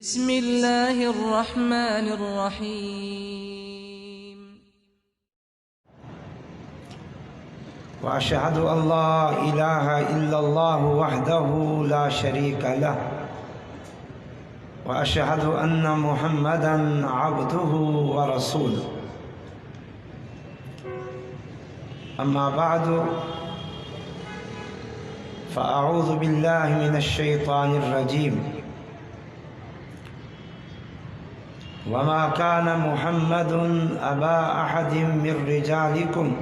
بسم الله الرحمن الرحيم وأشهد أن لا إله إلا الله وحده لا شريك له وأشهد أن محمدًا عبده ورسوله أما بعد فأعوذ بالله من الشيطان الرجيم وما كان محمد أبا أحد من رجالكم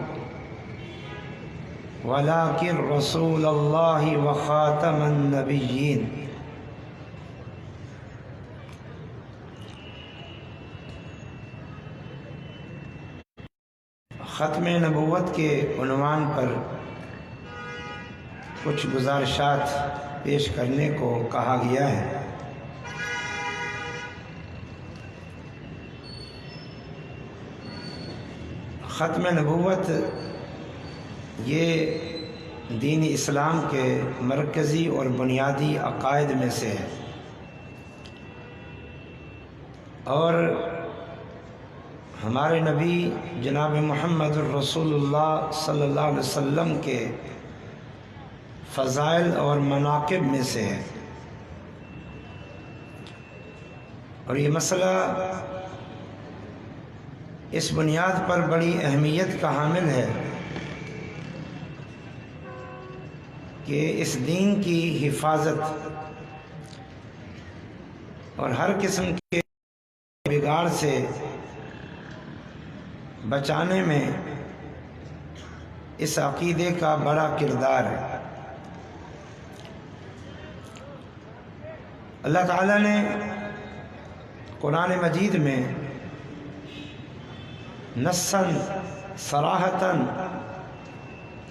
ولكن رسول الله وخاتم النبيين ختم نبوت کے عنوان پر کچھ گزارشات پیش کرنے کو کہا گیا ہے۔ ختم نبوت یہ دین اسلام کے مرکزی اور بنیادی عقائد میں سے ہے، اور ہمارے نبی جناب محمد الرسول اللہ صلی اللہ علیہ وسلم کے فضائل اور مناقب میں سے ہے، اور یہ مسئلہ اس بنیاد پر بڑی اہمیت کا حامل ہے کہ اس دین کی حفاظت اور ہر قسم کے بگاڑ سے بچانے میں اس عقیدے کا بڑا کردار ہے۔ اللہ تعالیٰ نے قرآن مجید میں نصاً صراحتاً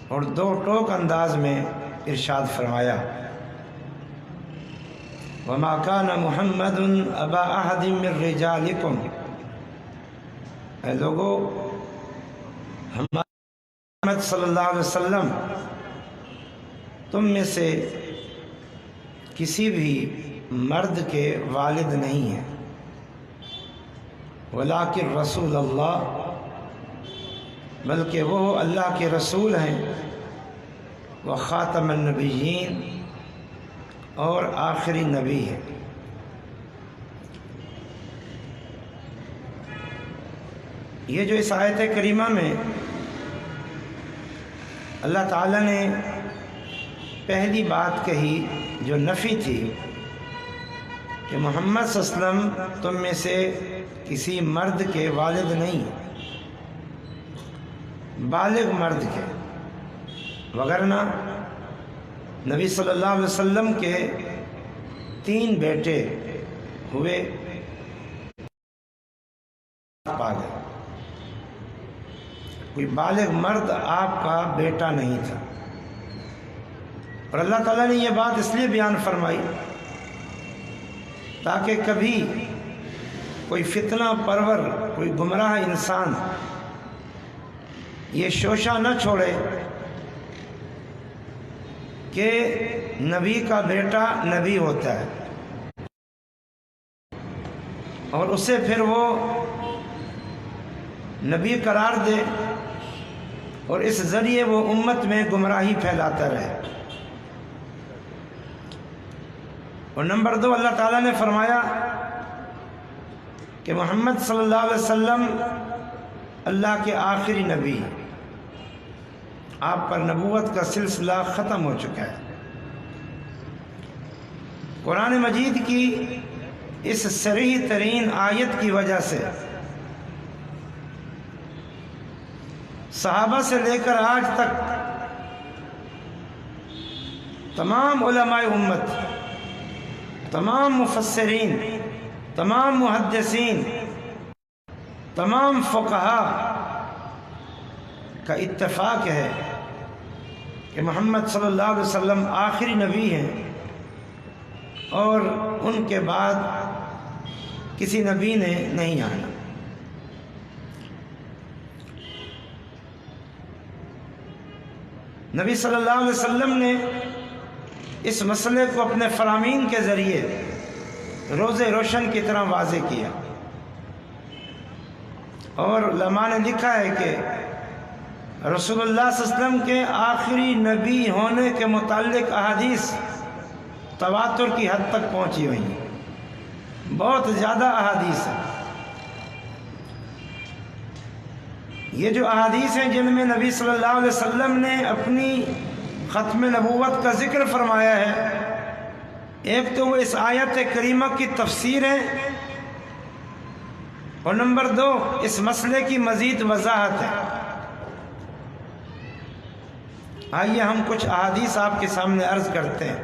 اور دو ٹوک انداز میں ارشاد فرمایا، وَمَا كَانَ مُحَمَّدٌ أَبَا أَحَدٍ مِّن رِّجَالِكُمْ، اے لوگو، محمد صلی اللہ علیہ وسلم تم میں سے کسی بھی مرد کے والد نہیں ہیں، وَلَٰكِن رسول اللہ، بلکہ وہ اللہ کے رسول ہیں، وخاتم النبیین، اور آخری نبی ہے۔ یہ جو اس آیت کریمہ میں اللہ تعالیٰ نے پہلی بات کہی جو نفی تھی کہ محمد صلی اللہ علیہ وسلم تم میں سے کسی مرد کے والد نہیں، بالغ مرد کے، وگرنہ نبی صلی اللہ علیہ وسلم کے 3 بیٹے ہوئے، پاگل، کوئی بالغ مرد آپ کا بیٹا نہیں تھا۔ اور اللہ تعالیٰ نے یہ بات اس لیے بیان فرمائی تاکہ کبھی کوئی فتنہ پرور، کوئی گمراہ انسان یہ شوشہ نہ چھوڑے کہ نبی کا بیٹا نبی ہوتا ہے، اور اسے پھر وہ نبی قرار دے اور اس ذریعے وہ امت میں گمراہی پھیلاتا رہے۔ اور نمبر 2، اللہ تعالیٰ نے فرمایا کہ محمد صلی اللہ علیہ وسلم اللہ کے آخری نبی، آپ پر نبوت کا سلسلہ ختم ہو چکا ہے۔ قرآن مجید کی اس صریح ترین آیت کی وجہ سے صحابہ سے لے کر آج تک تمام علماء امت، تمام مفسرین، تمام محدثین، تمام فقہاء کا اتفاق ہے کہ محمد صلی اللہ علیہ وسلم آخری نبی ہیں، اور ان کے بعد کسی نبی نے نہیں آنا۔ نبی صلی اللہ علیہ وسلم نے اس مسئلے کو اپنے فرامین کے ذریعے روزے روشن کی طرح واضح کیا۔ اور علماء نے لکھا ہے کہ رسول اللہ صلی اللہ علیہ وسلم کے آخری نبی ہونے کے متعلق احادیث تواتر کی حد تک پہنچی ہوئی ہیں، بہت زیادہ احادیث ہیں۔ یہ جو احادیث ہیں جن میں نبی صلی اللہ علیہ وسلم نے اپنی ختم نبوت کا ذکر فرمایا ہے، ایک تو وہ اس آیت کریمہ کی تفسیر ہے، اور نمبر 2 اس مسئلے کی مزید وضاحت ہے۔ آئیے ہم کچھ احادیث آپ کے سامنے عرض کرتے ہیں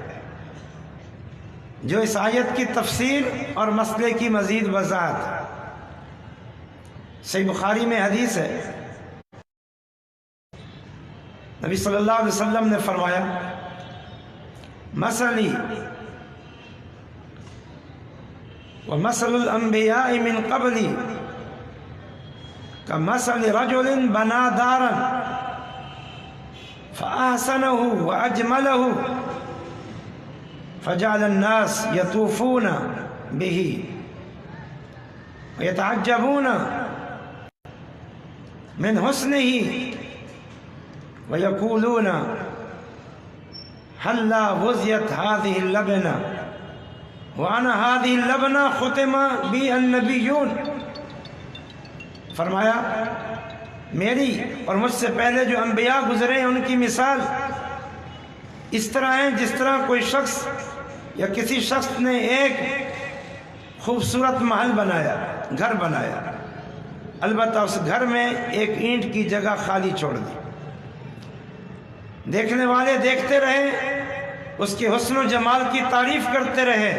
جو اس آیت کی تفسیر اور مسئلے کی مزید وضاحت ہے۔ صحیح بخاری میں حدیث ہے، نبی صلی اللہ علیہ وسلم نے فرمایا مثلی ومثل الانبیاء من قبلی کمثل رجل بنا دارا فأحسنه وأجمله فجعل الناس يطوفون به ويتعجبون من حسنه ويقولون هلا وزيت هذه اللبنة وأنا هذه اللبنة ختم بي النبيون۔ فرمایا میری اور مجھ سے پہلے جو انبیاء گزرے ہیں ان کی مثال اس طرح ہے جس طرح کوئی شخص یا کسی شخص نے ایک خوبصورت محل بنایا، گھر بنایا، البتہ اس گھر میں ایک اینٹ کی جگہ خالی چھوڑ دی۔ دیکھنے والے دیکھتے رہے، اس کے حسن و جمال کی تعریف کرتے رہے،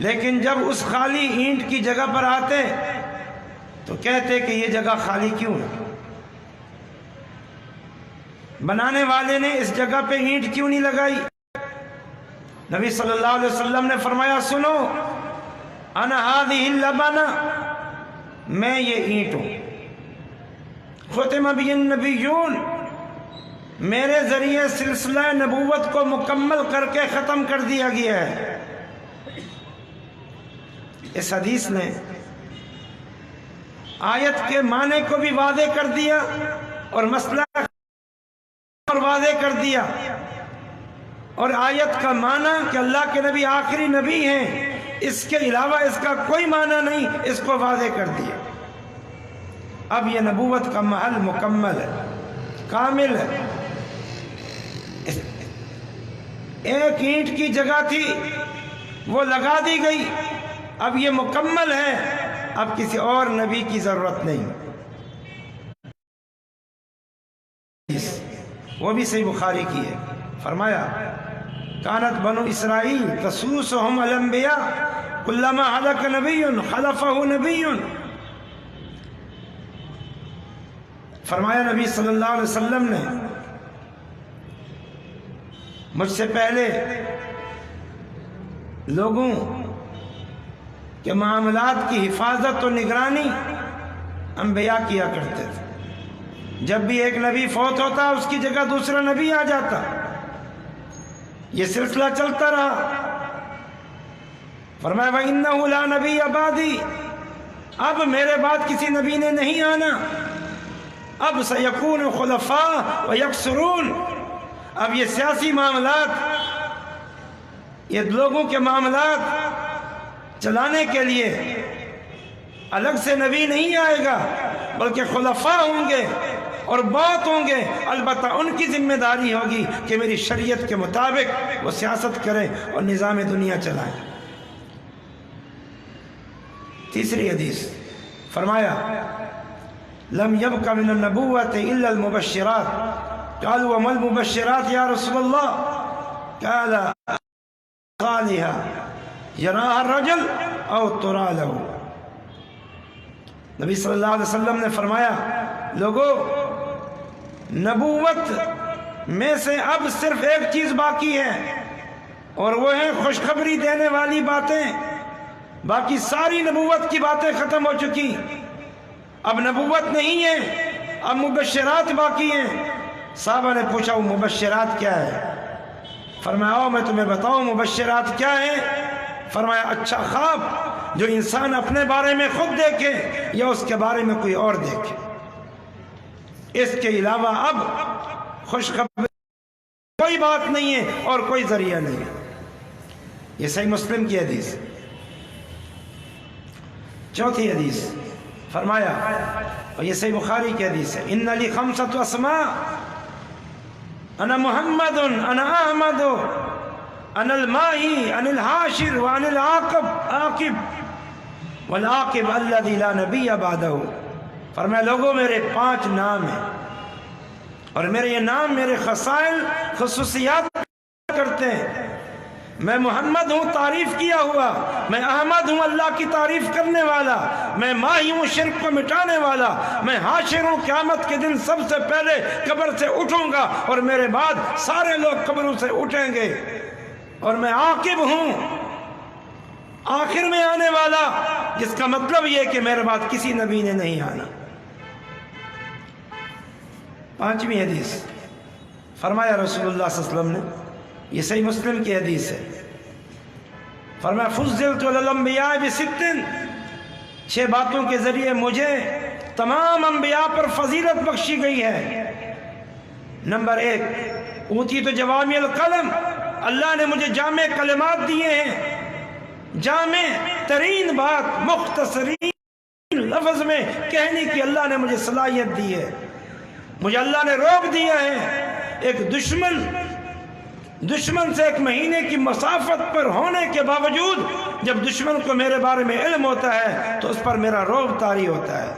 لیکن جب اس خالی اینٹ کی جگہ پر آتے تو کہتے کہ یہ جگہ خالی کیوں ہے؟ بنانے والے نے اس جگہ پہ اینٹ کیوں نہیں لگائی؟ نبی صلی اللہ علیہ وسلم نے فرمایا سنو، انا هذه اللبنہ، میں یہ اینٹ ہوں، ختم بی النبیون، میرے ذریعے سلسلہ نبوت کو مکمل کر کے ختم کر دیا گیا ہے۔ اس حدیث نے آیت کے معنی کو بھی واضح کر دیا اور مسئلہ واضح کر دیا، اور آیت کا معنی کہ اللہ کے نبی آخری نبی ہیں، اس کے علاوہ اس کا کوئی معنی نہیں، اس کو واضح کر دیا۔ اب یہ نبوت کا محل مکمل ہے، کامل ہے۔ ایک اینٹ کی جگہ تھی وہ لگا دی گئی، اب یہ مکمل ہے، اب کسی اور نبی کی ضرورت نہیں۔ وہ بھی صحیح بخاری کی ہے، فرمایا کانت بنو اسرائیل تسوسہم الانبیاء کلما ہلک نبی خلفہ نبی۔ فرمایا نبی صلی اللہ علیہ وسلم نے مجھ سے پہلے لوگوں کے معاملات کی حفاظت و نگرانی انبیاء کیا کرتے تھے۔ جب بھی ایک نبی فوت ہوتا اس کی جگہ دوسرا نبی آ جاتا، یہ سلسلہ چلتا رہا۔ فرمایا وَإِنَّهُ لَا نَبِيَّ بَعْدِي، اب میرے بعد کسی نبی نے نہیں آنا، اب سَيَكُونُ خُلَفَاء وَيَكْسُرُونَ، اب یہ سیاسی معاملات، یہ لوگوں کے معاملات چلانے کے لیے الگ سے نبی نہیں آئے گا، بلکہ خلفاء ہوں گے اور بہت ہوں گے، البتہ ان کی ذمہ داری ہوگی کہ میری شریعت کے مطابق وہ سیاست کریں اور نظام دنیا چلائیں۔ تیسری حدیث فرمایا لم يبق من النبوة إلا المبشرات، قالوا وما المبشرات يا رسول الله؟ قال قالها يراها الرجل أو ترى له۔ نبی صلی اللہ علیہ وسلم نے فرمایا لوگو، نبوت میں سے اب صرف ایک چیز باقی ہے، اور وہ ہے خوشخبری دینے والی باتیں، باقی ساری نبوت کی باتیں ختم ہو چکی، اب نبوت نہیں ہے، اب مبشرات باقی ہیں۔ صحابہ نے پوچھا وہ مبشرات کیا ہے؟ فرمایا میں تمہیں بتاؤں مبشرات کیا ہے؟ فرمایا اچھا خواب جو انسان اپنے بارے میں خود دیکھے یا اس کے بارے میں کوئی اور دیکھے، اس کے علاوہ اب خوشخبری کوئی بات نہیں ہے اور کوئی ذریعہ نہیں ہے۔ یہ صحیح مسلم کی حدیث۔ چوتھی حدیث فرمایا، اور یہ صحیح بخاری کی حدیث ہے، ان لی خمسۃ اسماء انا محمد انا احمد انا الماہی انا الحاشر وانا العاقب والعاقب الذی لا نبی بعدہ۔ فرمایا لوگوں میرے 5 نام ہیں اور میرے یہ نام میرے خصائل خصوصیات کرتے ہیں۔ میں محمد ہوں تعریف کیا ہوا، میں احمد ہوں اللہ کی تعریف کرنے والا، میں ماہی ہوں شرک کو مٹانے والا، میں حاشر ہوں قیامت کے دن سب سے پہلے قبر سے اٹھوں گا اور میرے بعد سارے لوگ قبروں سے اٹھیں گے، اور میں عاقب ہوں آخر میں آنے والا، جس کا مطلب یہ کہ میرے بعد کسی نبی نے نہیں آنا۔ 5ویں حدیث فرمایا رسول اللہ صلی اللہ علیہ وسلم نے، یہ صحیح مسلم کی حدیث ہے، فرمایا فضلت علی الانبیاء ب6، 6 باتوں کے ذریعے مجھے تمام انبیاء پر فضیلت بخشی گئی ہے۔ نمبر 1، اوتیت جوامع القلم، اللہ نے مجھے جامع کلمات دیے ہیں، جامع ترین بات مختصرین لفظ میں کہنے کی اللہ نے مجھے صلاحیت دی ہے۔ مجھے اللہ نے روک دیا ہے ایک دشمن سے 1 مہینے کی مسافت پر ہونے کے باوجود جب دشمن کو میرے بارے میں علم ہوتا ہے تو اس پر میرا روب طاری ہوتا ہے۔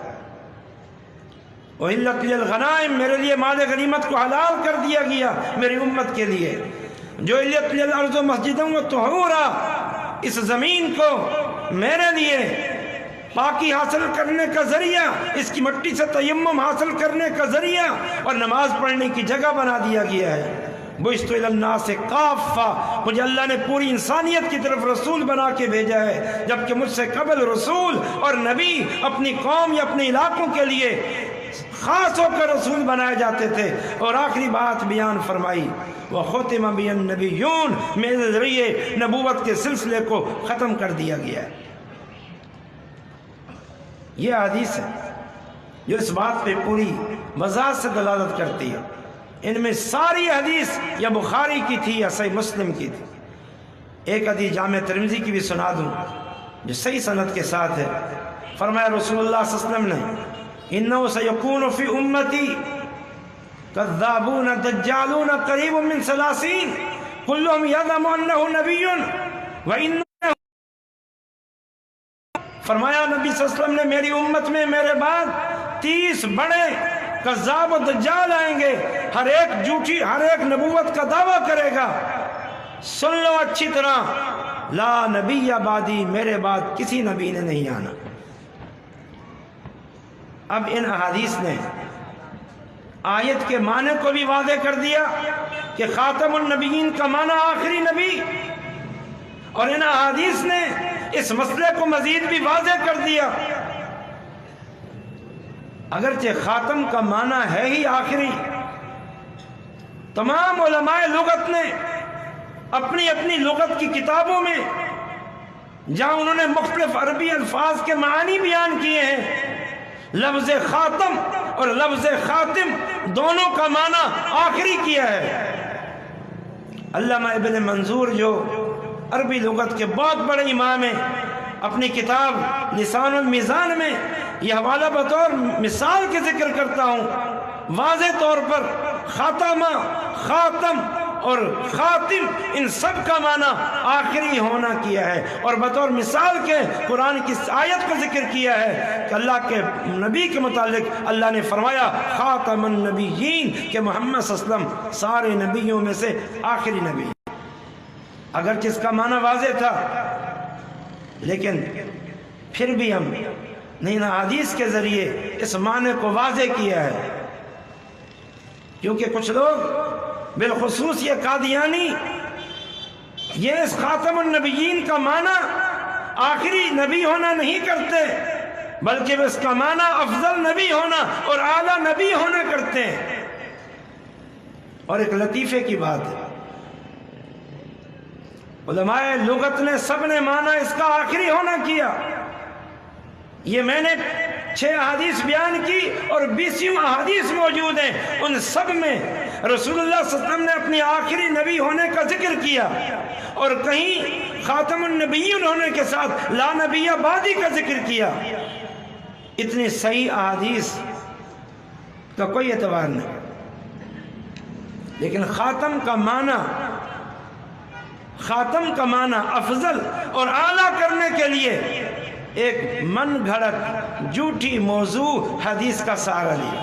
وَإِلَّتْ لِلْغَنَائِمْ، میرے لیے مال غنیمت کو حلال کر دیا گیا میری امت کے لیے۔ جو إِلَّتْ لِلْأَرْضُ مَسْجِدًا وَطُهُورًا، اس زمین کو میرے لیے پاکی حاصل کرنے کا ذریعہ، اس کی مٹی سے تیمم حاصل کرنے کا ذریعہ اور نماز پڑھنے کی جگہ بنا دیا گیا ہے۔ بُعِثْتُ إِلَى النَّاسِ کافہ، مجھے اللہ نے پوری انسانیت کی طرف رسول بنا کے بھیجا ہے، جبکہ مجھ سے قبل رسول اور نبی اپنی قوم یا اپنے علاقوں کے لیے خاص ہو کر رسول بنائے جاتے تھے۔ اور آخری بات بیان فرمائی، وَخُتِمَ بِهِ النَّبِيُّونَ، میرے ذریعے نبوت کے سلسلے کو ختم کر دیا گیا ہے۔ یہ حدیث ہے جو اس بات پہ پوری وضاحت سے دلالت کرتی ہے۔ ان میں ساری حدیث یا بخاری کی تھی یا صحیح مسلم کی تھی۔ ایک حدیث جامع ترمذی کی بھی سنا دوں جو صحیح سند کے ساتھ ہے۔ فرمایا رسول اللہ صلی اللہ علیہ وسلم نے، اِنَّهُ سَيَكُونُ فِي أُمَّتِي كَذَّابُونَ دَجَّالُونَ قَرِيبٌ مِّن 30 كُلُّهُمْ يَزْعُمُ أَنَّهُ نَبِيٌّ وَإِنَّ فرمایا نبی صلی اللہ علیہ وسلم نے، میری امت میں میرے بعد 30 بڑے کذاب و دجال آئیں گے، ہر ایک جھوٹی، ہر ایک نبوت کا دعویٰ کرے گا۔ سن لو اچھی طرح، لا نبی بعدی، میرے بعد کسی نبی نے نہیں آنا۔ اب ان احادیث نے آیت کے معنی کو بھی واضح کر دیا کہ خاتم النبیین کا معنی آخری نبی، اور ان احادیث نے اس مسئلے کو مزید بھی واضح کر دیا، اگرچہ خاتم کا معنی ہے ہی آخری۔ تمام علماء لغت نے اپنی اپنی لغت کی کتابوں میں جہاں انہوں نے مختلف عربی الفاظ کے معنی بیان کیے ہیں، لفظ خاتم اور لفظ خاتم دونوں کا معنی آخری کیا ہے۔ علامہ ابن منظور جو عربی لغت کے بہت بڑے امام ہیں، اپنی کتاب لسان المیزان میں یہ حوالہ بطور مثال کے ذکر کرتا ہوں، واضح طور پر خاتمہ، خاتم اور خاتم ان سب کا معنی آخری ہونا کیا ہے، اور بطور مثال کے قرآن کی آیت کا ذکر کیا ہے کہ اللہ کے نبی کے متعلق اللہ نے فرمایا خاتم النبیین، کہ محمد صلی اللہ علیہ وسلم سارے نبیوں میں سے آخری نبی۔ اگرچہ اس کا معنی واضح تھا، لیکن پھر بھی ہم نے حدیث کے ذریعے اس معنی کو واضح کیا ہے، کیونکہ کچھ لوگ بالخصوص یہ قادیانی یہ اس خاتم النبیین کا معنی آخری نبی ہونا نہیں کرتے، بلکہ اس کا معنی افضل نبی ہونا اور اعلیٰ نبی ہونا کرتے ہیں۔ اور ایک لطیفے کی بات ہے، علماء لغت نے سب نے مانا اس کا آخری ہونا کیا۔ یہ میں نے 6 احادیث بیان کی اور 20 احادیث موجود ہیں، ان سب میں رسول اللہ صلی اللہ علیہ وسلم نے اپنی آخری نبی ہونے کا ذکر کیا، اور کہیں خاتم النبیین ہونے کے ساتھ لا نبی بعدی کا ذکر کیا۔ اتنی صحیح احادیث کا کوئی اعتبار نہیں، لیکن خاتم کا معنی افضل اور اعلیٰ کرنے کے لیے ایک من گھڑت جھوٹی موضوع حدیث کا سہارا لیا۔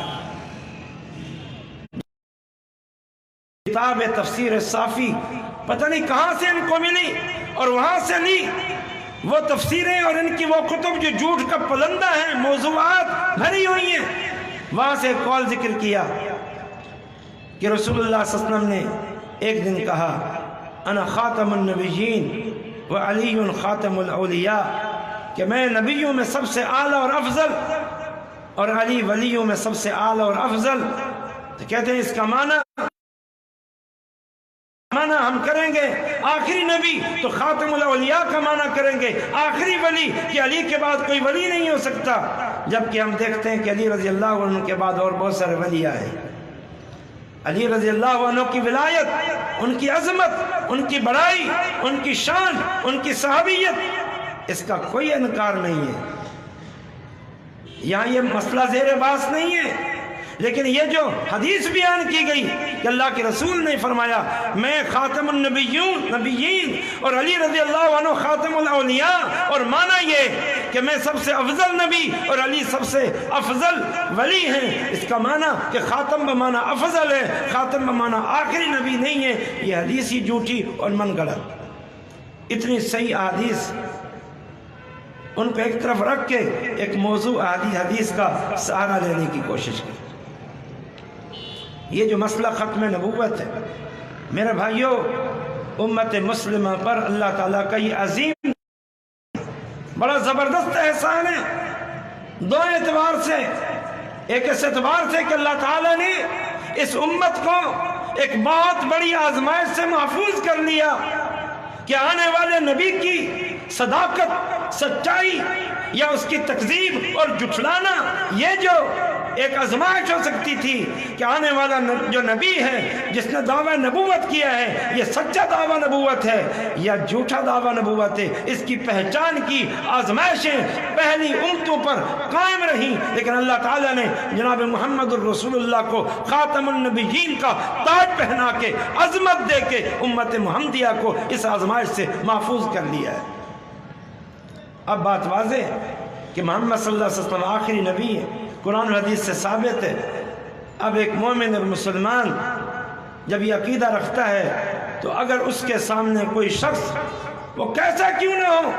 کتاب تفسیر صافی پتہ نہیں کہاں سے ان کو ملی اور وہاں سے لی، وہ تفسیریں اور ان کی وہ کتب جو جھوٹ کا پلندہ ہیں، موضوعات بھری ہوئی ہیں، وہاں سے قول ذکر کیا کہ رسول اللہ صلی اللہ علیہ وسلم نے ایک دن کہا انا خاتم النبیین و علی خاتم الاولیاء، کہ میں نبیوں میں سب سے اعلیٰ اور افضل اور علی ولیوں میں سب سے اعلیٰ اور افضل۔ تو کہتے ہیں اس کا معنی ہم کریں گے آخری نبی تو خاتم الاولیاء کا معنی کریں گے، آخری ولی کہ علی کے بعد کوئی ولی نہیں ہو سکتا، جبکہ ہم دیکھتے ہیں کہ علی رضی اللہ عنہ کے بعد اور بہت سارے ولی آئے۔ علی رضی اللہ عنہ کی ولایت، ان کی عظمت، ان کی بڑائی، ان کی شان، ان کی صحابیت، اس کا کوئی انکار نہیں ہے، یہاں یہ مسئلہ زیر بحث نہیں ہے۔ لیکن یہ جو حدیث بیان کی گئی کہ اللہ کے رسول نے فرمایا میں خاتم النبیین اور علی رضی اللہ عنہ خاتم الاولیاء، اور معنی یہ کہ میں سب سے افضل نبی اور علی سب سے افضل ولی ہیں، اس کا معنی کہ خاتم بمعنی افضل ہے، خاتم بمعنی آخری نبی نہیں ہے، یہ حدیث ہی جھوٹی اور من گڑت۔ اتنی صحیح حدیث ان کو ایک طرف رکھ کے ایک موضوع حدیث کا سہارا لینے کی کوشش کی۔ یہ جو مسئلہ ختم نبوت ہے میرے بھائیوں، امت مسلمہ پر اللہ تعالیٰ کا یہ عظیم بڑا زبردست احسان ہے، 2 اعتبار سے۔ ایک اس اعتبار سے کہ اللہ تعالیٰ نے اس امت کو ایک بہت بڑی آزمائش سے محفوظ کر لیا کہ آنے والے نبی کی صداقت، سچائی یا اس کی تکذیب اور جھٹلانا یہ جو ایک آزمائش ہو سکتی تھی کہ آنے والا جو نبی ہے جس نے دعویٰ نبوت کیا ہے یہ سچا دعویٰ نبوت ہے یا جھوٹا دعویٰ نبوت ہے، اس کی پہچان کی آزمائشیں پہلی امتوں پر قائم رہیں، لیکن اللہ تعالیٰ نے جناب محمد الرسول اللہ کو خاتم النبیین کا تاج پہنا کے عظمت دے کے امت محمدیہ کو اس آزمائش سے محفوظ کر لیا ہے۔ اب بات واضح ہے کہ محمد صلی اللہ علیہ وسلم آخری نبی ہے، قرآن و حدیث سے ثابت ہے۔ اب ایک مومن اور مسلمان جب یہ عقیدہ رکھتا ہے تو اگر اس کے سامنے کوئی شخص وہ کیسا کیوں نہ ہو،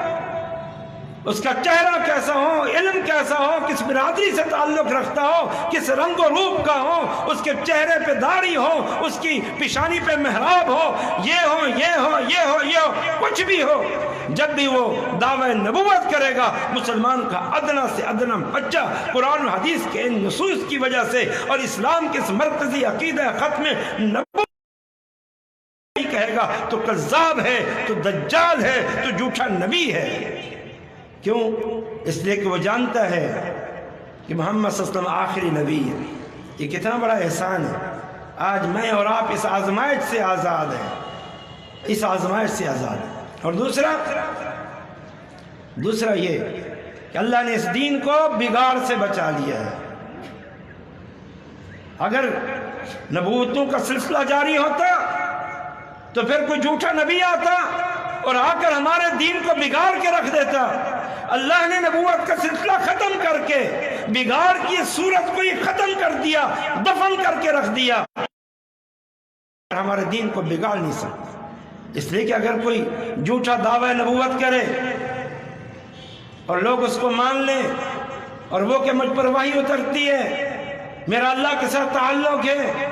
اس کا چہرہ کیسا ہو، علم کیسا ہو، کس برادری سے تعلق رکھتا ہو، کس رنگ و روپ کا ہو، اس کے چہرے پہ داڑھی ہو، اس کی پیشانی پہ محراب ہو، یہ ہو یہ ہو یہ ہو یہ ہو، کچھ بھی ہو، جب بھی وہ دعوی نبوت کرے گا مسلمان کا ادنا سے ادنا بچہ قرآن و حدیث کے ان نصوص کی وجہ سے اور اسلام کے اس مرکزی عقیدہ ختم نبوت کہے گا تو کذاب ہے، تو دجال ہے، تو جھوٹا نبی ہے۔ کیوں؟ اس لیے کہ وہ جانتا ہے کہ محمد صلی اللہ علیہ وسلم آخری نبی ہے۔ یہ کتنا بڑا احسان ہے، آج میں اور آپ اس آزمائش سے آزاد ہیں، اس آزمائش سے آزاد ہیں۔ اور دوسرا یہ کہ اللہ نے اس دین کو بگاڑ سے بچا لیا ہے۔ اگر نبوتوں کا سلسلہ جاری ہوتا تو پھر کوئی جھوٹا نبی آتا اور آ کر ہمارے دین کو بگاڑ کے رکھ دیتا۔ اللہ نے نبوت کا سلسلہ ختم کر کے بگاڑ کی صورت کو ہی ختم کر دیا، دفن کر کے رکھ دیا، ہمارے دین کو بگاڑ نہیں سکتا۔ اس لیے کہ اگر کوئی جھوٹا دعویٰ نبوت کرے اور لوگ اس کو مان لیں اور وہ کہ مجھ پر وحی اترتی ہے، میرا اللہ کے ساتھ تعلق ہے،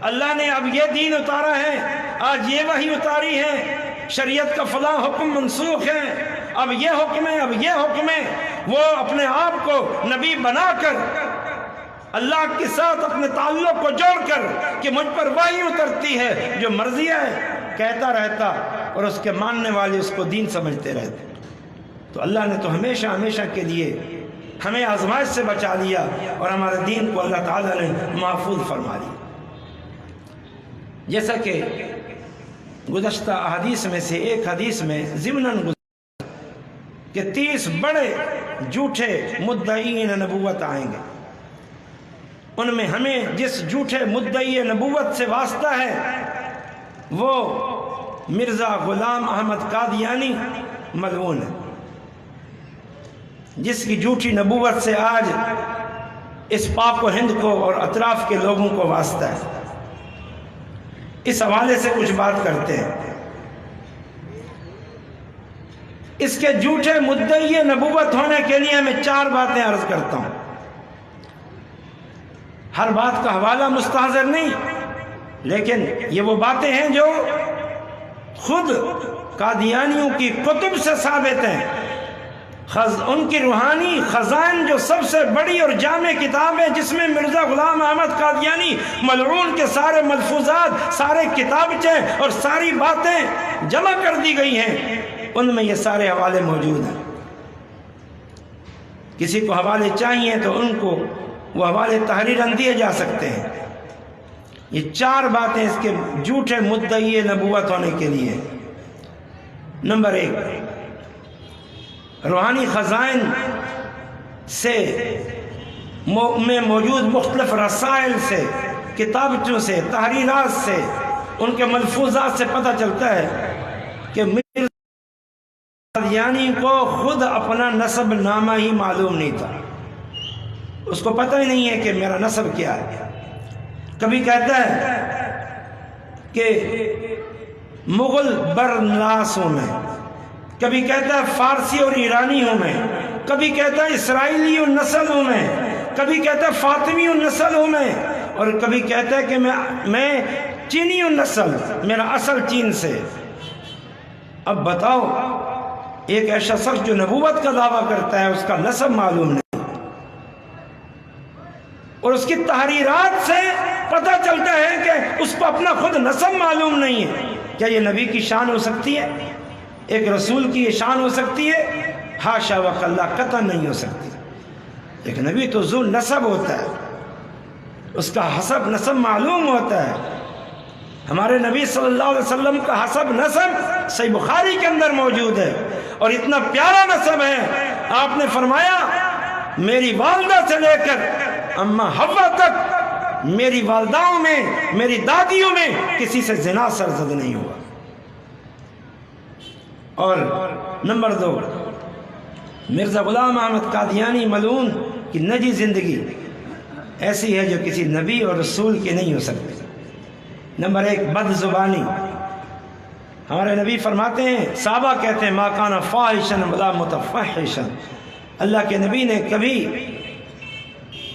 اللہ نے اب یہ دین اتارا ہے، آج یہ وحی اتاری ہے، شریعت کا فلاں حکم منسوخ ہے، اب یہ حکم ہے، اب یہ حکم ہے، وہ اپنے آپ کو نبی بنا کر اللہ کے ساتھ اپنے تعلق کو جوڑ کر کہ مجھ پر وحی اترتی ہے، جو مرضی ہے کہتا رہتا، اور اس کے ماننے والے اس کو دین سمجھتے رہتے. تو اللہ نے تو ہمیشہ ہمیشہ کے لیے ہمیں آزمائش سے بچا لیا اور ہمارے دین کو اللہ تعالیٰ نے محفوظ فرما لیا. جیسا کہ گزشتہ احادیث میں سے ایک حدیث میں ضمناً کہ 30 بڑے جھوٹے مدعین نبوت آئیں گے. ان میں ہمیں جس جھوٹے مدعی نبوت سے واسطہ ہے وہ مرزا غلام احمد قادیانی ملعون ہے، جس کی جھوٹی نبوت سے آج اس پاک و ہند کو اور اطراف کے لوگوں کو واسطہ ہے. اس حوالے سے کچھ بات کرتے ہیں. اس کے جھوٹے مدعی نبوت ہونے کے لیے میں 4 باتیں عرض کرتا ہوں. ہر بات کا حوالہ مستحضر نہیں، لیکن یہ وہ باتیں ہیں جو خود قادیانیوں کی کتب سے ثابت ہیں. ان کی روحانی خزائن جو سب سے بڑی اور جامع کتاب ہے، جس میں مرزا غلام احمد قادیانی ملعون کے سارے ملفوظات، سارے کتابچے اور ساری باتیں جمع کر دی گئی ہیں، ان میں یہ سارے حوالے موجود ہیں. کسی کو حوالے چاہیے تو ان کو وہ حوالے تحریراً دیے جا سکتے ہیں. یہ 4 باتیں اس کے جھوٹے مدعی نبوت ہونے کے لیے. نمبر 1، روحانی خزائن سے میں موجود مختلف رسائل سے، کتابچوں سے، تحریرات سے، ان کے ملفوظات سے پتہ چلتا ہے کہ مرزا قادیانی کو خود اپنا نسب نامہ ہی معلوم نہیں تھا. اس کو پتہ ہی نہیں ہے کہ میرا نسب کیا ہے. کبھی کہتا ہے کہ مغل برناس ہوں میں، کبھی کہتا ہے فارسی اور ایرانی ہوں میں، کبھی کہتا ہے اسرائیلی اور نسل ہوں میں، کبھی کہتا ہے فاطمی اور نسل ہوں میں، اور کبھی کہتا ہے کہ میں چینی اور نسل، میرا اصل چین سے. اب بتاؤ، ایک ایسا شخص جو نبوت کا دعویٰ کرتا ہے، اس کا نسب معلوم نہیں، اور اس کی تحریرات سے پتہ چلتا ہے کہ اس کو اپنا خود نسب معلوم نہیں ہے. کیا یہ نبی کی شان ہو سکتی ہے؟ ایک رسول کی یہ شان ہو سکتی ہے؟ حاشا وکلا، قطعاً نہیں ہو سکتی. ایک نبی تو ذو نسب ہوتا ہے، اس کا حسب نسب معلوم ہوتا ہے. ہمارے نبی صلی اللہ علیہ وسلم کا حسب نسب صحیح بخاری کے اندر موجود ہے، اور اتنا پیارا نسب ہے. آپ نے فرمایا میری والدہ سے لے کر اما حوا تک میری والداؤں میں، میری دادیوں میں کسی سے زنا سرزد نہیں ہوا. اور نمبر 2، مرزا غلام احمد قادیانی ملعون کی نجی زندگی ایسی ہے جو کسی نبی اور رسول کی نہیں ہو سکتی. نمبر 1، بد زبانی. ہمارے نبی فرماتے ہیں، صحابہ کہتے ہیں ما کان فاحشا ولا متفحشا، اللہ کے نبی نے کبھی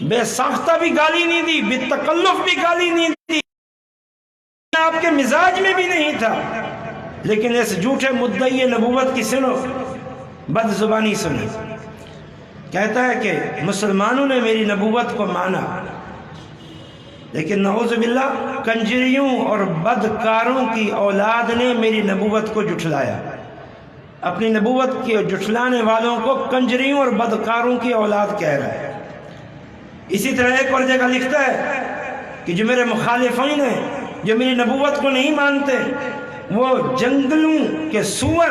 بے ساختہ بھی گالی نہیں دی، بے تکلف بھی گالی نہیں دی، آپ کے مزاج میں بھی نہیں تھا. لیکن اس جھوٹے مدعی نبوت کی سنو، بد زبانی سنی. کہتا ہے کہ مسلمانوں نے میری نبوت کو مانا، لیکن نعوذ باللہ کنجریوں اور بدکاروں کی اولاد نے میری نبوت کو جھٹلایا. اپنی نبوت کے جھٹلانے والوں کو کنجریوں اور بدکاروں کی اولاد کہہ رہا ہے. اسی طرح ایک اور جگہ لکھتا ہے کہ جو میرے مخالفین ہیں، جو میری نبوت کو نہیں مانتے، وہ جنگلوں کے سور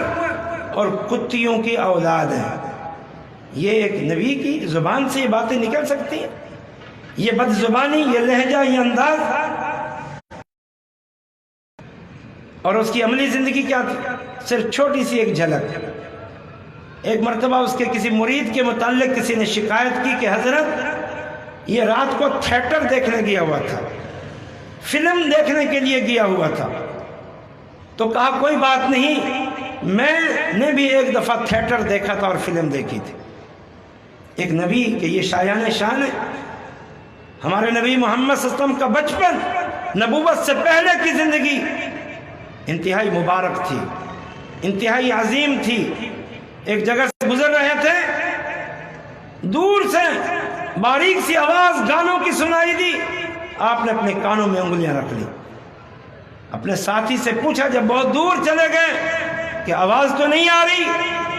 اور کتیوں کی اولاد ہیں. یہ ایک نبی کی زبان سے یہ باتیں نکل سکتی ہیں؟ یہ بد زبانی، یہ لہجہ، یہ انداز. اور اس کی عملی زندگی کیا تھی؟ صرف چھوٹی سی ایک جھلک. ایک مرتبہ اس کے کسی مرید کے متعلق کسی نے شکایت کی کہ حضرت یہ رات کو تھیٹر دیکھنے گیا ہوا تھا، فلم دیکھنے کے لیے گیا ہوا تھا. تو کہا کوئی بات نہیں، میں نے بھی ایک دفعہ تھیٹر دیکھا تھا اور فلم دیکھی تھی. ایک نبی کہ یہ شایان شان ہے. ہمارے نبی محمد صلی اللہ علیہ وسلم کا بچپن، نبوت سے پہلے کی زندگی انتہائی مبارک تھی، انتہائی عظیم تھی. ایک جگہ سے گزر رہے تھے، دور سے باریک سی آواز گانوں کی سنائی دی. آپ نے اپنے کانوں میں انگلیاں رکھ لی. اپنے ساتھی سے پوچھا جب بہت دور چلے گئے کہ آواز تو نہیں آ رہی؟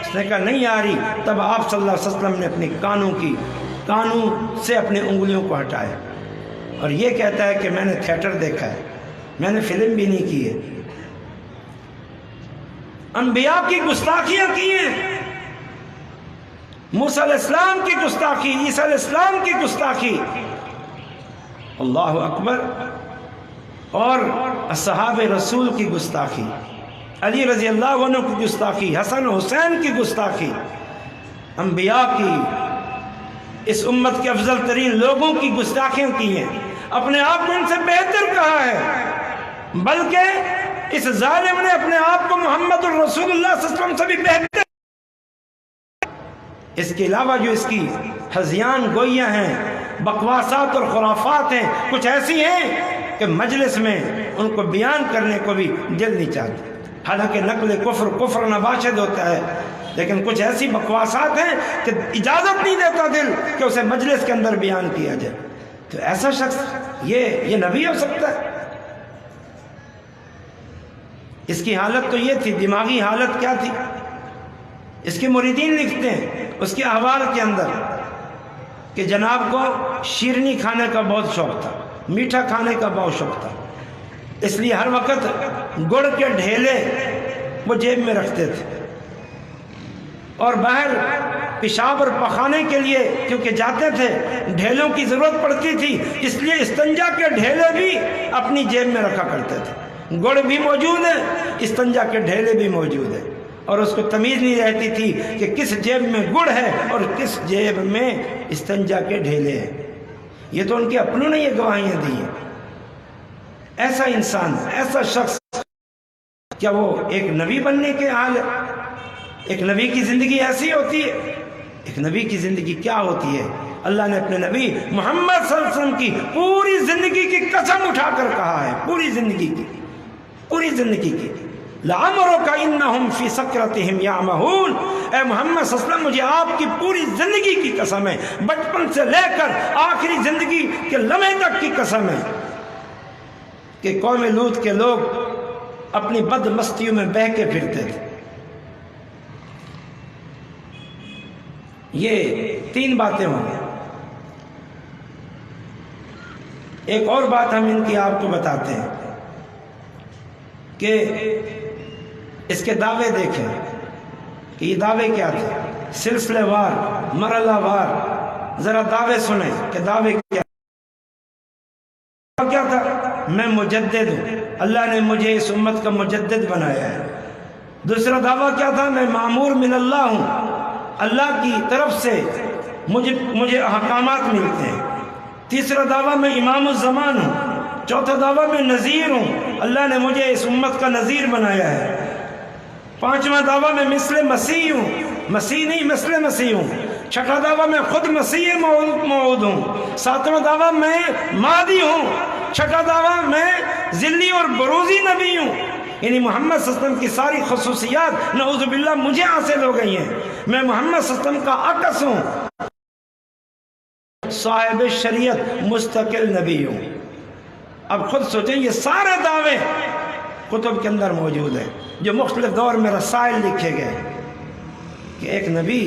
اس نے کہا نہیں آ رہی۔ تب آپ صلی اللہ علیہ وسلم نے اپنے کانوں سے اپنی انگلیوں کو ہٹایا، اور یہ کہتا ہے کہ میں نے تھیٹر دیکھا ہے، میں نے فلم بھی نہیں کی ہے، انبیاء کی گستاخیاں کی ہیں، موسیٰ علیہ السلام کی گستاخی، عیسیٰ علیہ السلام کی گستاخی، اللہ اکبر، اور اصحاب رسول کی گستاخی، علی رضی اللہ عنہ کی گستاخی، حسن حسین کی گستاخی، انبیاء کی، اس امت کے افضل ترین لوگوں کی گستاخیاں کی ہیں، اپنے آپ کو ان سے بہتر کہا ہے، بلکہ اس ظالم نے اپنے آپ کو محمد الرسول اللہ صلی اللہ علیہ وسلم سے بھی بہتر۔ اس کے علاوہ جو اس کی ہذیان گوئیاں ہیں، بکواسات اور خرافات ہیں، کچھ ایسی ہیں کہ مجلس میں ان کو بیان کرنے کو بھی دل نہیں چاہتا، حالانکہ نقل کفر نباشد ہوتا ہے، لیکن کچھ ایسی بکواسات ہیں کہ اجازت نہیں دیتا دل کہ اسے مجلس کے اندر بیان کیا جائے۔ تو ایسا شخص یہ نبی ہو سکتا ہے؟ اس کی حالت تو یہ تھی، دماغی حالت کیا تھی؟ اس کے مریدین لکھتے ہیں اس کے احوال کے اندر کہ جناب کو شیرنی کھانے کا بہت شوق تھا، میٹھا کھانے کا بہت شوق تھا، اس لیے ہر وقت گڑ کے ڈھیلے وہ جیب میں رکھتے تھے، اور باہر پیشاب اور پخانے کے لیے کیونکہ جاتے تھے ڈھیلوں کی ضرورت پڑتی تھی، اس لیے استنجا کے ڈھیلے بھی اپنی جیب میں رکھا کرتے تھے، گڑ بھی موجود ہے، استنجا کے ڈھیلے بھی موجود ہے، اور اس کو تمیز نہیں رہتی تھی کہ کس جیب میں گڑ ہے اور کس جیب میں استنجا کے ڈھیلے ہیں۔ یہ تو ان کے اپنوں نے یہ گواہیاں دی ہیں۔ ایسا انسان، ایسا شخص، کیا وہ ایک نبی بننے کے حال ہے؟ ایک نبی کی زندگی ایسی ہوتی ہے؟ ایک نبی کی زندگی کیا ہوتی ہے؟ اللہ نے اپنے نبی محمد صلی اللہ علیہ وسلم کی پوری زندگی کی قسم اٹھا کر کہا ہے، پوری زندگی کی، پوری زندگی کی، لَعَمْرُكَ إِنَّهُمْ فِي سَكْرَتِهِمْ يَعْمَهُونَ۔ اے محمد صلی اللہ علیہ وسلم، مجھے آپ کی پوری زندگی کی قسم ہے، بچپن سے لے کر آخری زندگی کے لمحے تک کی قسم ہے کہ قوم لوط کے لوگ اپنی بد مستیوں میں بہہ کے پھرتے تھے۔ یہ 3 باتیں ہوں گی۔ ایک اور بات ہم ان کی آپ کو بتاتے ہیں کہ اس کے دعوے دیکھیں کہ یہ دعوے کیا تھے، سلسلے وار، مرحلہ وار، ذرا دعوے سنیں کہ دعوے کیا تھا۔ میں مجدد ہوں، اللہ نے مجھے اس امت کا مجدد بنایا ہے۔ دوسرا دعویٰ کیا تھا، میں مامور من اللہ ہوں، اللہ کی طرف سے مجھے احکامات ملتے ہیں۔ تیسرا دعویٰ میں امام الزمان ہوں۔ چوتھا دعویٰ میں نذیر ہوں، اللہ نے مجھے اس امت کا نذیر بنایا ہے۔ پانچواں دعویٰ میں مثل مسیح ہوں، مسیح نہیں مثل مسیح ہوں۔ چھٹا دعویٰ میں خود مسیح موعود ہوں۔ ساتواں دعویٰ میں مادی ہوں۔ چھٹا دعویٰ میں ذلی اور بروزی نبی ہوں، یعنی محمد صلی اللہ علیہ وسلم کی ساری خصوصیات نعوذ باللہ مجھے حاصل ہو گئی ہیں، میں محمد صلی اللہ علیہ وسلم کا عکس ہوں، صاحب شریعت، مستقل نبی ہوں۔ اب خود سوچیں، یہ سارے دعوے کتب کے اندر موجود ہیں، جو مختلف دور میں رسائل لکھے گئے کہ ایک نبی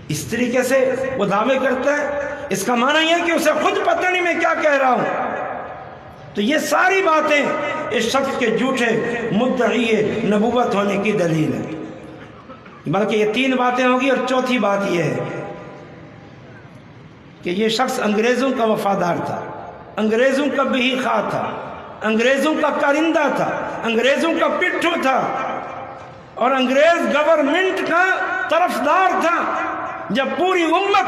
اس طریقے سے وہ دعوے کرتا ہے، اس کا معنی یہ کہ اسے خود پتہ نہیں میں کیا کہہ رہا ہوں۔ تو یہ ساری باتیں اس شخص کے جھوٹے مدعی نبوت ہونے کی دلیل ہے۔ بلکہ یہ 3 باتیں ہوگی، اور چوتھی بات یہ ہے کہ یہ شخص انگریزوں کا وفادار تھا، انگریزوں کا بہی خواہ تھا، انگریزوں کا کارندہ تھا، انگریزوں کا پٹھو تھا، اور انگریز گورنمنٹ کا طرفدار تھا۔ جب پوری امت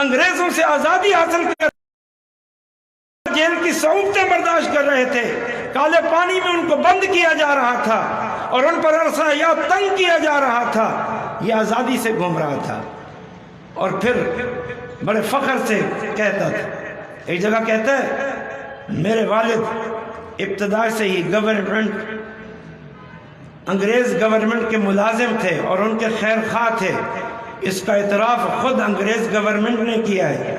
انگریزوں سے آزادی حاصل کر جیل کی صعوبتیں برداشت کر رہے تھے، کالے پانی میں ان کو بند کیا جا رہا تھا اور ان پر عرصہ یا تنگ کیا جا رہا تھا، یہ آزادی سے گھوم رہا تھا، اور پھر بڑے فخر سے کہتا تھا۔ ایک جگہ کہتا ہے، میرے والد ابتدا سے ہی انگریز گورنمنٹ کے ملازم تھے اور ان کے خیر خواہ تھے، اس کا اعتراف خود انگریز گورنمنٹ نے کیا ہے۔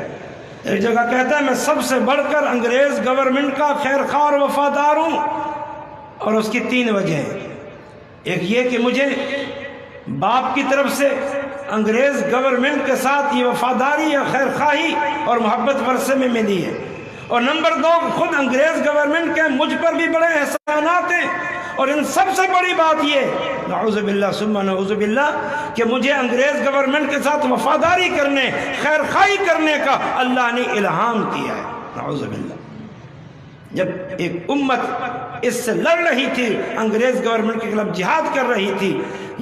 ایک جگہ کہتا ہے، میں سب سے بڑھ کر انگریز گورنمنٹ کا خیر خواہ اور وفادار ہوں، اور اس کی 3 وجہ ہیں۔ ایک یہ کہ مجھے باپ کی طرف سے انگریز گورنمنٹ کے ساتھ یہ وفاداری یا خیر خواہی اور محبت ورثے میں ملی ہے، اور نمبر 2 خود انگریز گورنمنٹ کے مجھ پر بھی بڑے احسانات ہیں، اور ان سب سے بڑی بات یہ نعوذ باللہ ثم نعوذ باللہ کہ مجھے انگریز گورنمنٹ کے ساتھ وفاداری کرنے، خیر خواہی کرنے کا اللہ نے الہام کیا ہے، نعوذ باللہ۔ جب ایک امت اس سے لڑ رہی تھی، انگریز گورنمنٹ کے خلاف جہاد کر رہی تھی،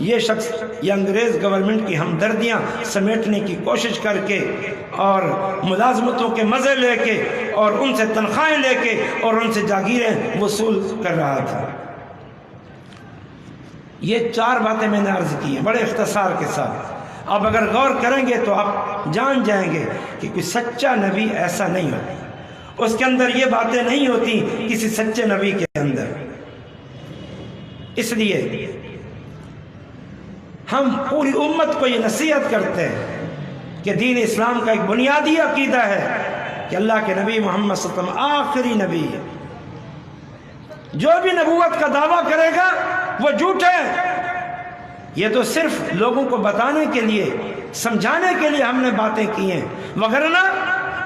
یہ شخص یہ انگریز گورنمنٹ کی ہمدردیاں سمیٹنے کی کوشش کر کے اور ملازمتوں کے مزے لے کے اور ان سے تنخواہیں لے کے اور ان سے جاگیریں وصول کر رہا تھا۔ یہ 4 باتیں میں نے عرض کی ہیں بڑے اختصار کے ساتھ۔ اب اگر غور کریں گے تو آپ جان جائیں گے کہ کوئی سچا نبی ایسا نہیں ہوتا، اس کے اندر یہ باتیں نہیں ہوتی کسی سچے نبی کے اندر۔ اس لیے ہم پوری امت کو یہ نصیحت کرتے ہیں کہ دین اسلام کا ایک بنیادی عقیدہ ہے کہ اللہ کے نبی محمد صلی اللہ علیہ وسلم آخری نبی ہے۔ جو بھی نبوت کا دعویٰ کرے گا وہ جھوٹا ہے۔ یہ تو صرف لوگوں کو بتانے کے لیے، سمجھانے کے لیے ہم نے باتیں کی ہیں، وگرنہ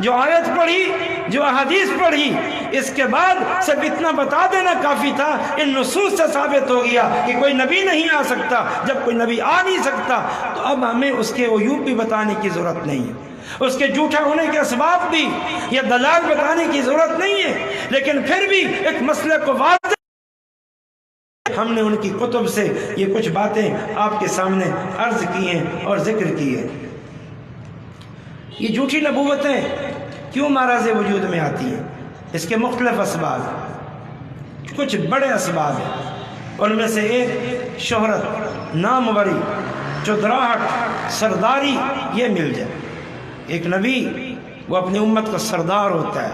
جو آیت پڑھی، جو احادیث پڑھی، اس کے بعد صرف اتنا بتا دینا کافی تھا۔ ان نصوص سے ثابت ہو گیا کہ کوئی نبی نہیں آ سکتا۔ جب کوئی نبی آ نہیں سکتا تو اب ہمیں اس کے عیوب بھی بتانے کی ضرورت نہیں ہے، اس کے جھوٹا ہونے کے اسباب بھی یا دلائل بتانے کی ضرورت نہیں ہے، لیکن پھر بھی ایک مسئلے کو واضح ہم نے ان کی کتب سے یہ کچھ باتیں آپ کے سامنے عرض کی ہیں اور ذکر کی ہیں۔ یہ جھوٹی نبوتیں کیوں ماراز وجود میں آتی ہیں؟ اس کے مختلف اسباب، کچھ بڑے اسباب ہیں۔ ان میں سے ایک شہرت، ناموری، چودراہٹ، سرداری، یہ مل جائے۔ ایک نبی وہ اپنی امت کا سردار ہوتا ہے،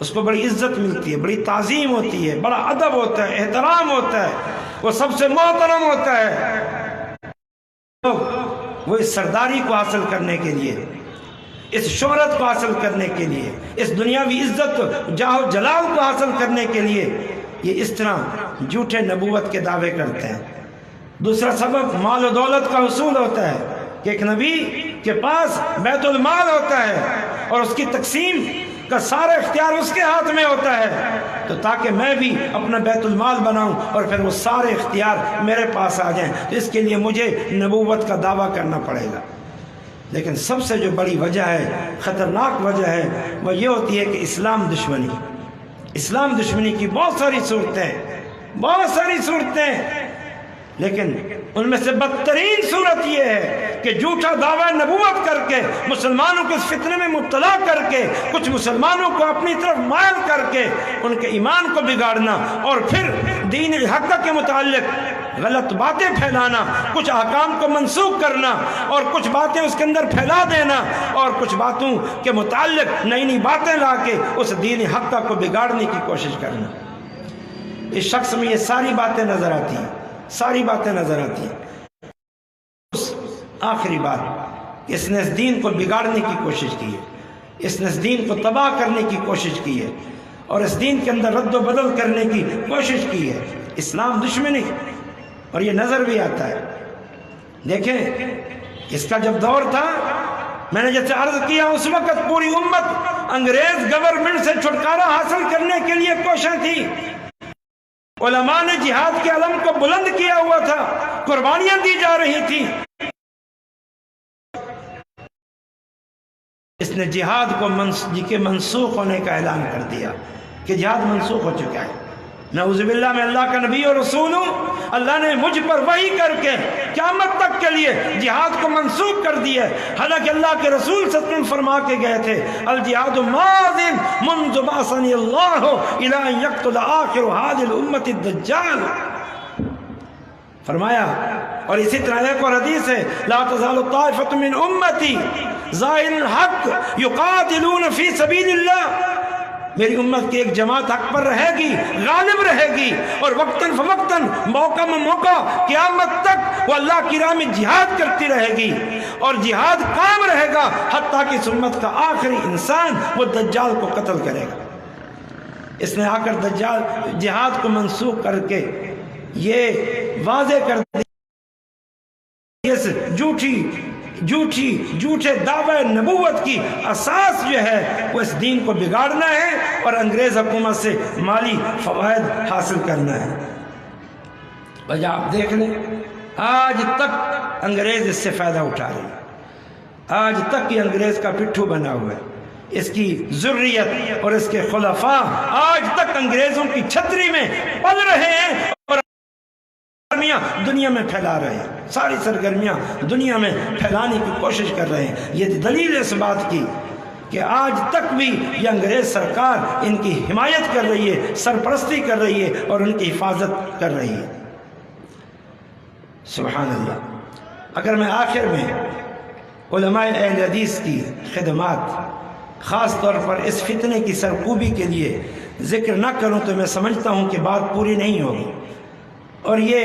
اس کو بڑی عزت ملتی ہے، بڑی تعظیم ہوتی ہے، بڑا ادب ہوتا ہے، احترام ہوتا ہے، وہ سب سے محترم ہوتا ہے۔ وہ اس سرداری کو حاصل کرنے کے لیے، اس شہرت کو حاصل کرنے کے لیے، اس دنیاوی عزت جاہ و جلال کو حاصل کرنے کے لیے یہ اس طرح جھوٹے نبوت کے دعوے کرتے ہیں۔ دوسرا سبب مال و دولت کا حصول ہوتا ہے کہ ایک نبی کے پاس بیت المال ہوتا ہے اور اس کی تقسیم کا سارا اختیار اس کے ہاتھ میں ہوتا ہے، تو تاکہ میں بھی اپنا بیت المال بناؤں اور پھر وہ سارے اختیار میرے پاس آ جائیں، تو اس کے لیے مجھے نبوت کا دعویٰ کرنا پڑے گا۔ لیکن سب سے جو بڑی وجہ ہے، خطرناک وجہ ہے، وہ یہ ہوتی ہے کہ اسلام دشمنی کی بہت ساری صورتیں، لیکن ان میں سے بدترین صورت یہ ہے کہ جھوٹا دعویٰ نبوت کر کے مسلمانوں کو اس فتنے میں مبتلا کر کے کچھ مسلمانوں کو اپنی طرف مائل کر کے ان کے ایمان کو بگاڑنا، اور پھر دین حق کے متعلق غلط باتیں پھیلانا، کچھ احکام کو منسوخ کرنا اور کچھ باتیں اس کے اندر پھیلا دینا، اور کچھ باتوں کے متعلق نئی نئی باتیں لا کے اس دین حق کو بگاڑنے کی کوشش کرنا۔ اس شخص میں یہ ساری باتیں نظر آتی ہیں۔ آخری بات، اس نے اس دین کو بگاڑنے کی کوشش کی ہے، اس نے اس دین کو تباہ کرنے کی کوشش کی ہے اور اس دین کے اندر رد و بدل کرنے کی کوشش کی ہے۔ اسلام دشمنی، اور یہ نظر بھی آتا ہے۔ دیکھیں اس کا جب دور تھا، میں نے جیسے عرض کیا، اس وقت پوری امت انگریز گورنمنٹ سے چھٹکارا حاصل کرنے کے لیے کوشاں تھی۔ علماء نے جہاد کے علم کو بلند کیا ہوا تھا، قربانیاں دی جا رہی تھی۔ اس نے جہاد کو منسوخ ہونے کا اعلان کر دیا کہ جہاد منسوخ ہو چکا ہے۔ نعوذ باللہ، میں اللہ کا نبی اور رسول ہوں، اللہ نے مجھ پر وحی کر کے قیامت تک کے لیے جہاد کو منسوخ کر دیا ہے، حالانکہ اللہ کے رسول صلی اللہ علیہ وسلم فرما کے گئے تھے الجہاد ماضٍ منذ بعثنی اللہ الی ان یقتل آخر هذه الامة الدجال، فرمایا۔ اور اسی طرح ایک اور حدیث ہے، لا تزال طائفة من امتی ظاہر الحق یقاتلون فی سبیل اللہ، میری امت کی ایک جماعت حق پر رہے گی، غالب رہے گی، اور وقتاً فوقتاً، موقع میں موقع، قیامت تک وہ اللہ کی راہ میں جہاد کرتی رہے گی، اور جہاد قائم رہے گا حتیٰ کہ اس امت کا آخری انسان وہ دجال کو قتل کرے گا۔ اس نے آ کر دجال جہاد کو منسوخ کر کے یہ واضح کر دیا اس جھوٹے دعوے نبوت کی اساس جو ہے وہ اس دین کو بگاڑنا ہے اور انگریز حکومت سے مالی فوائد حاصل کرنا ہے۔ وجہ آپ دیکھ لیں، آج تک انگریز اس سے فائدہ اٹھا رہے ہیں، آج تک یہ انگریز کا پٹھو بنا ہوا ہے، اس کی ذریت اور اس کے خلفاء آج تک انگریزوں کی چھتری میں پل رہے ہیں اور دنیا میں پھیلا رہے ہیں، ساری سرگرمیاں دنیا میں پھیلانے کی کوشش کر رہے ہیں۔ یہ دلیل اس بات کی کہ آج تک بھی یہ انگریز سرکار ان کی حمایت کر رہی ہے، سرپرستی کر رہی ہے اور ان کی حفاظت کر رہی ہے۔ سبحان اللہ۔ اگر میں آخر میں علماء اہل حدیث کی خدمات خاص طور پر اس فتنے کی سرکوبی کے لیے ذکر نہ کروں تو میں سمجھتا ہوں کہ بات پوری نہیں ہوگی اور یہ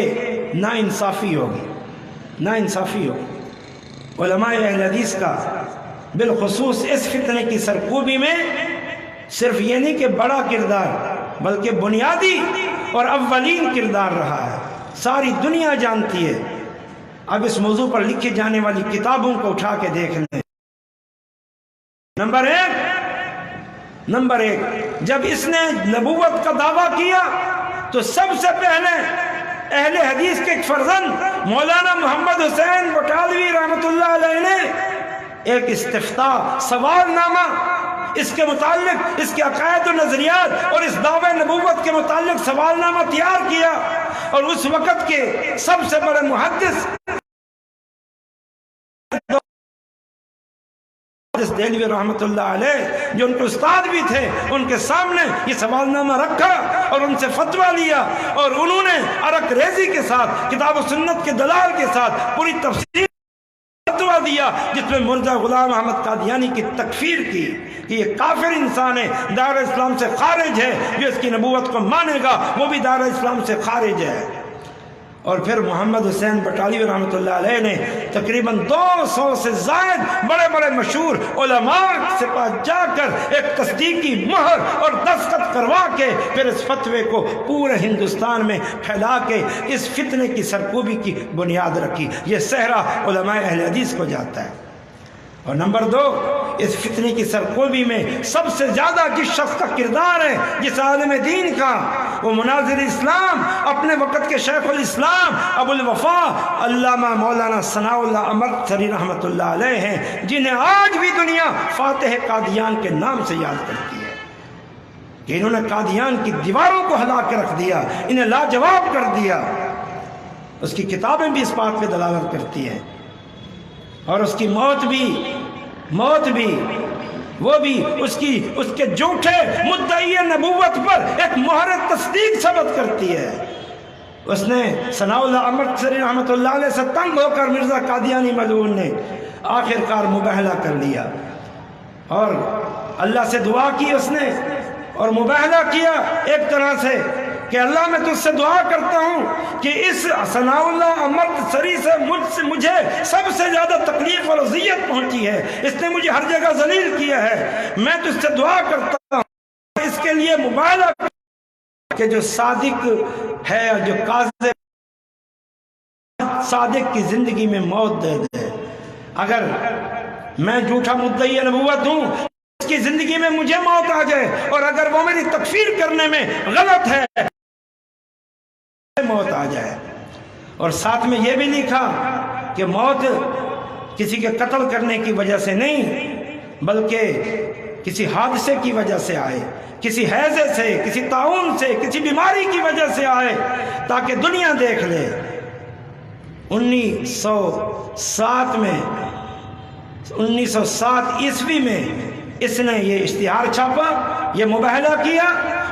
ناانصافی ہوگی۔ علماء اہل حدیث کا بالخصوص اس فتنے کی سرکوبی میں صرف یہ نہیں کہ بڑا کردار بلکہ بنیادی اور اولین کردار رہا ہے، ساری دنیا جانتی ہے۔ اب اس موضوع پر لکھی جانے والی کتابوں کو اٹھا کے دیکھ لیں۔ نمبر ایک، جب اس نے نبوت کا دعویٰ کیا تو سب سے پہلے اہل حدیث کے ایک فرزند مولانا محمد حسین بٹالوی رحمۃ اللہ علیہ نے ایک استفتاء سوال نامہ اس کے متعلق، اس کے عقائد و نظریات اور اس دعوے نبوت کے متعلق سوال نامہ تیار کیا، اور اس وقت کے سب سے بڑے محدث دہلوی رحمۃ اللہ علیہ جو ان کے استاد بھی تھے، ان کے سامنے یہ سوال نامہ رکھا اور ان سے فتویٰ لیا، اور انہوں نے عرق ریزی کے ساتھ، کتاب و سنت کے دلائل کے ساتھ پوری تفصیل فتویٰ دیا، جس میں مرزا غلام احمد قادیانی کی تکفیر کی کہ یہ کافر انسان ہے، دائرہ اسلام سے خارج ہے، جو اس کی نبوت کو مانے گا وہ بھی دائرہ اسلام سے خارج ہے۔ اور پھر محمد حسین بٹالوی رحمۃ اللہ علیہ نے تقریباً 200 سے زائد بڑے بڑے مشہور علماء سے پاس جا کر ایک تصدیقی مہر اور دستخط کروا کے پھر اس فتوے کو پورے ہندوستان میں پھیلا کے اس فتنے کی سرکوبی کی بنیاد رکھی۔ یہ صحرا علماء اہل حدیث کو جاتا ہے۔ اور نمبر دو، اس فتنے کی سرکوبی میں سب سے زیادہ جس شخص کا کردار ہے، جس عالم دین کا، وہ مناظر اسلام، اپنے وقت کے شیخ الاسلام ابو الوفا علامہ مولانا ثناء اللہ امرتسری رحمۃ اللہ علیہ ہیں، جنہیں آج بھی دنیا فاتح قادیان کے نام سے یاد کرتی ہے کہ انہوں نے قادیان کی دیواروں کو ہلا کے رکھ دیا، انہیں لاجواب کر دیا۔ اس کی کتابیں بھی اس بات پہ دلالت کرتی ہیں، اور اس کی موت بھی وہ بھی اس کے جھوٹے مدعی نبوت پر ایک مہر تصدیق ثبت کرتی ہے۔ اس نے ثناء اللہ امرتسری رحمۃ اللہ علیہ سے تنگ ہو کر مرزا قادیانی ملعون نے آخر کار مباہلہ کر لیا، اور اللہ سے دعا کی اس نے، اور مباہلہ کیا ایک طرح سے کہ اللہ میں تجھ سے دعا کرتا ہوں کہ اس ثناء اللہ امرتسری سے مجھے سب سے زیادہ تکلیف اور اذیت پہنچی ہے، اس نے مجھے ہر جگہ ذلیل کیا ہے، میں تجھ سے دعا کرتا ہوں اس کے لیے مباہلہ کہ جو صادق ہے، جو کاذب صادق کی زندگی میں موت دے دے۔ اگر میں جھوٹا مدعی نبوت ہوں، اس کی زندگی میں مجھے موت آ جائے، اور اگر وہ میری تکفیر کرنے میں غلط ہے موت آ جائے۔ اور ساتھ میں یہ بھی لکھا کہ موت کسی کے قتل کرنے کی وجہ سے نہیں، بلکہ کسی حادثے کی وجہ سے آئے، کسی ہیضے سے، کسی طاعون سے، کسی بیماری کی وجہ سے آئے، تاکہ دنیا دیکھ لے۔ 1907 عیسوی میں اس نے یہ اشتہار چھاپا، یہ مباہلہ کیا،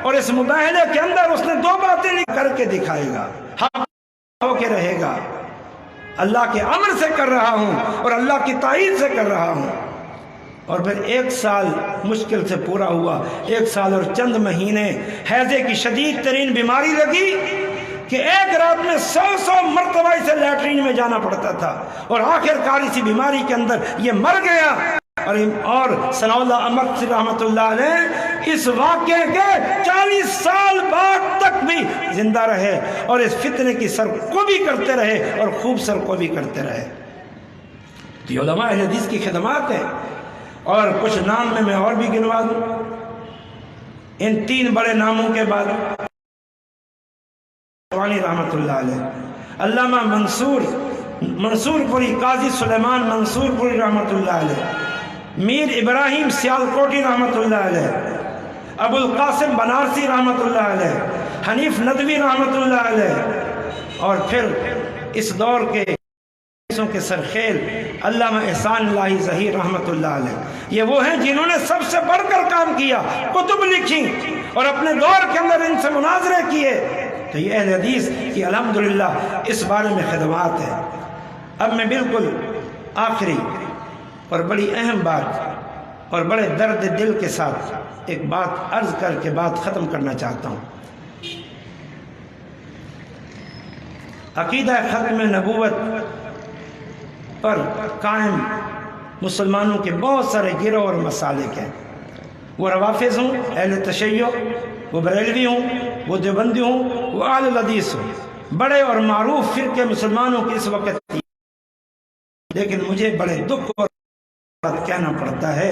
اور اس مباہلے کے اندر اس نے 2 باتیں کر کے دکھائے گا، حق ہو کے رہے گا، اللہ کے امر سے کر رہا ہوں اور اللہ کی تائید سے کر رہا ہوں۔ اور پھر 1 سال مشکل سے پورا ہوا، 1 سال اور چند مہینے ہیضے کی شدید ترین بیماری لگی کہ ایک رات میں 100 مرتبہ اسے لیٹرین میں جانا پڑتا تھا، اور آخر کار اسی بیماری کے اندر یہ مر گیا۔ اور ثناء اللہ مقصد رحمۃ اللہ علیہ اس واقعے کے 40 سال بعد تک بھی زندہ رہے اور اس فتنے کی سرکوبی کرتے رہے اور خوب سرکوبی کرتے رہے۔ تو یہ علماء اہل حدیث کی خدمات ہیں۔ اور کچھ نام میں اور بھی گنوا دوں۔ ان 3 بڑے ناموں کے بعد رحمۃ اللہ علیہ، علامہ منصور پوری، قاضی سلیمان منصور پوری رحمۃ اللہ علیہ، میر ابراہیم سیالکوٹی رحمۃ اللہ علیہ، ابو القاسم بنارسی رحمۃ اللہ علیہ، حنیف ندوی رحمۃ اللہ علیہ، اور پھر اس دور کے سرخیل علامہ احسان اللہ ظہیر رحمۃ اللہ علیہ۔ یہ وہ ہیں جنہوں نے سب سے بڑھ کر کام کیا، کتب لکھی اور اپنے دور کے اندر ان سے مناظرے کیے۔ تو یہ اہل حدیث کی الحمدللہ اس بارے میں خدمات ہیں۔ اب میں بالکل آخری اور بڑی اہم بات اور بڑے درد دل کے ساتھ ایک بات عرض کر کے بات ختم کرنا چاہتا ہوں۔ عقیدہ ختم نبوت پر قائم مسلمانوں کے بہت سارے گروہ اور مسالک ہیں، وہ روافظ ہوں، اہل تشیع، وہ بریلوی ہوں، وہ دیوبندی ہوں، وہ اہل الحدیث ہوں، بڑے اور معروف فرقے مسلمانوں کے اس وقت تھی۔ لیکن مجھے بڑے دکھ اور کہنا پڑتا ہے،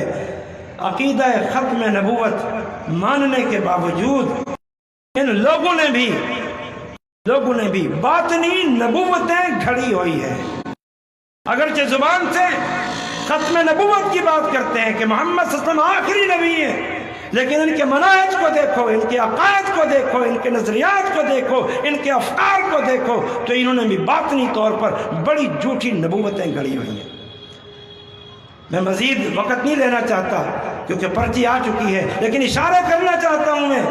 عقیدہ ختم نبوت ماننے کے باوجود ان لوگوں نے بھی باطنی نبوتیں گھڑی ہوئی ہے۔ اگرچہ زبان سے ختم نبوت کی بات کرتے ہیں کہ محمد صلی اللہ علیہ وسلم آخری نبی ہیں، لیکن ان کے مناہج کو دیکھو، ان کے عقائد کو دیکھو، ان کے نظریات کو دیکھو، ان کے افکار کو دیکھو، تو انہوں نے بھی باطنی طور پر بڑی جھوٹی نبوتیں گھڑی ہوئی ہیں۔ میں مزید وقت نہیں لینا چاہتا کیونکہ پرچی آ چکی ہے، لیکن اشارہ کرنا چاہتا ہوں میں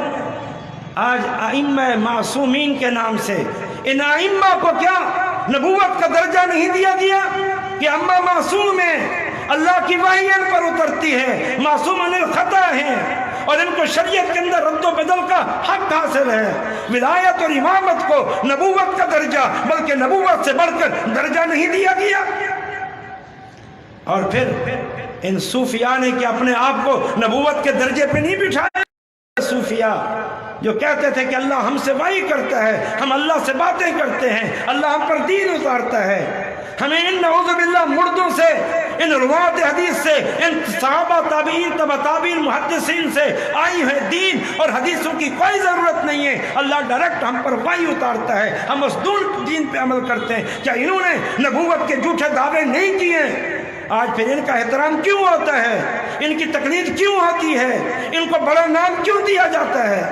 آج ائمہ معصومین کے نام سے ان ائمہ کو کیا نبوت کا درجہ نہیں دیا گیا کہ اما معصوم ہیں، اللہ کی وحی ان پر اترتی ہے، معصوم عن الخطا ہیں، اور ان کو شریعت کے اندر رد و بدل کا حق حاصل ہے۔ ولایت اور امامت کو نبوت کا درجہ بلکہ نبوت سے بڑھ کر درجہ نہیں دیا گیا۔ اور پھر ان صوفیاء نے کہ اپنے آپ کو نبوت کے درجے پہ نہیں بٹھایا۔ صوفیاء جو کہتے تھے کہ اللہ ہم سے وحی کرتا ہے، ہم اللہ سے باتیں کرتے ہیں، اللہ ہم پر دین اتارتا ہے، ہمیں ان نعوذ باللہ مردوں سے، ان روات حدیث سے، ان صحابہ تابعین تبع تابعین محدثین سے آئی ہے دین اور حدیثوں کی کوئی ضرورت نہیں ہے، اللہ ڈائریکٹ ہم پر وحی اتارتا ہے، ہم اس دین پہ عمل کرتے ہیں۔ کیا انہوں نے نبوت کے جھوٹے دعوے نہیں کیے؟ آج پھر ان کا احترام کیوں ہوتا ہے؟ ان کی تقلید کیوں ہوتی ہے؟ ان کو بڑا نام کیوں دیا جاتا ہے؟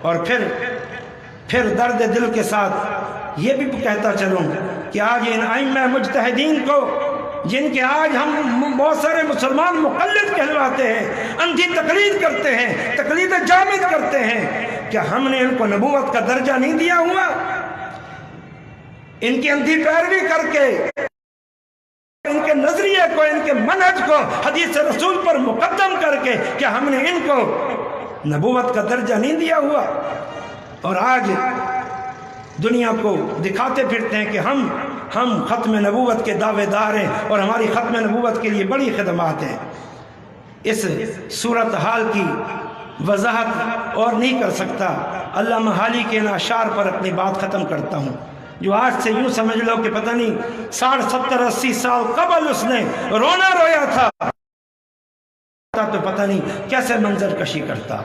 اور پھر درد دل کے ساتھ یہ بھی کہتا چلوں کہ آج ان ائمہ مجتہدین کو جن کے آج ہم بہت سارے مسلمان مقلد کہلواتے ہیں، اندھی تقلید کرتے ہیں، تقلید جامد کرتے ہیں، کیا ہم نے ان کو نبوت کا درجہ نہیں دیا ہوا؟ ان کی اندھی پیروی کر کے، ان کے نظریے کو، ان کے منہج کو حدیث رسول پر مقدم کر کے کیا ہم نے ان کو نبوت کا درجہ نہیں دیا ہوا؟ اور آج دنیا کو دکھاتے پھرتے ہیں کہ ہم ختم نبوت کے دعوے دار ہیں اور ہماری ختم نبوت کے لیے بڑی خدمات ہیں۔ اس صورتحال کی وضاحت اور نہیں کر سکتا، علامہ حالی کے ان اشعار پر اپنی بات ختم کرتا ہوں، جو آج سے یوں سمجھ لو کہ پتہ نہیں 60 70 80 سال قبل اس نے رونا رویا تھا تو پتہ نہیں کیسے منظر کشی کرتا،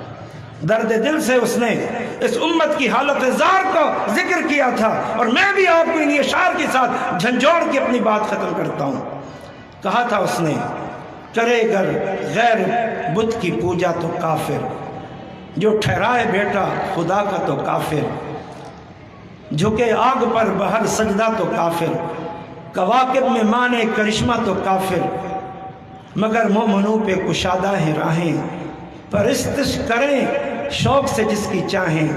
درد دل سے اس نے اس امت کی حالت زار کو ذکر کیا تھا۔ اور میں بھی آپ کو ان اشعار کے ساتھ جھنجھوڑ کے اپنی بات ختم کرتا ہوں۔ کہا تھا اس نے، کرے گر غیر بت کی پوجا تو کافر، جو ٹھہرائے بیٹا خدا کا تو کافر، جھکے آگ پر بہر سجدہ تو کافر، کواکب میں مانے کرشمہ تو کافر، مگر مومنوں پہ کشادہ ہیں راہیں، پرستش کریں شوق سے جس کی چاہیں،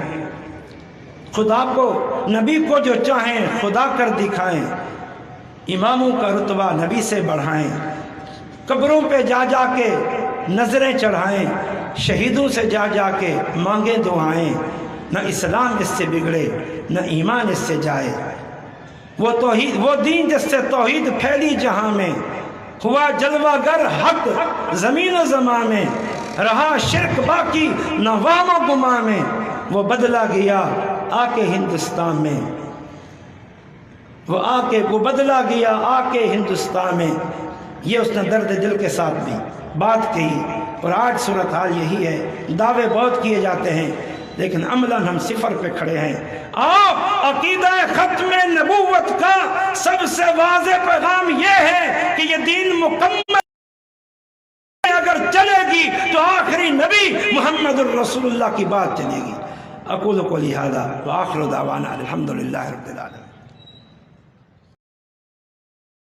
خدا کو نبی کو جو چاہیں خدا کر دکھائیں، اماموں کا رتبہ نبی سے بڑھائیں، قبروں پہ جا جا کے نظریں چڑھائیں، شہیدوں سے جا جا کے مانگیں دعائیں، نہ اسلام اس سے بگڑے نہ ایمان اس سے جائے، وہ دین جس سے توحید پھیلی جہاں میں، ہوا جلوہ گر حق زمین و زمان میں، رہا شرک باقی نہ وام و گما میں، وہ بدلا گیا آ کے ہندوستان میں، وہ بدلا گیا آ کے ہندوستان میں۔ یہ اس نے درد دل کے ساتھ بھی بات کہی، اور آج صورتحال یہی ہے، دعوے بہت کیے جاتے ہیں لیکن عملاً ہم صفر پہ کھڑے ہیں۔ عقیدہ ختم نبوت کا سب سے واضح پیغام یہ ہے کہ یہ دین مکمل اگر چلے گی تو آخری نبی محمد الرسول اللہ کی بات چلے گی۔ اقول قولی ھذا وآخر دعوانا الحمدللہ رب العالمین۔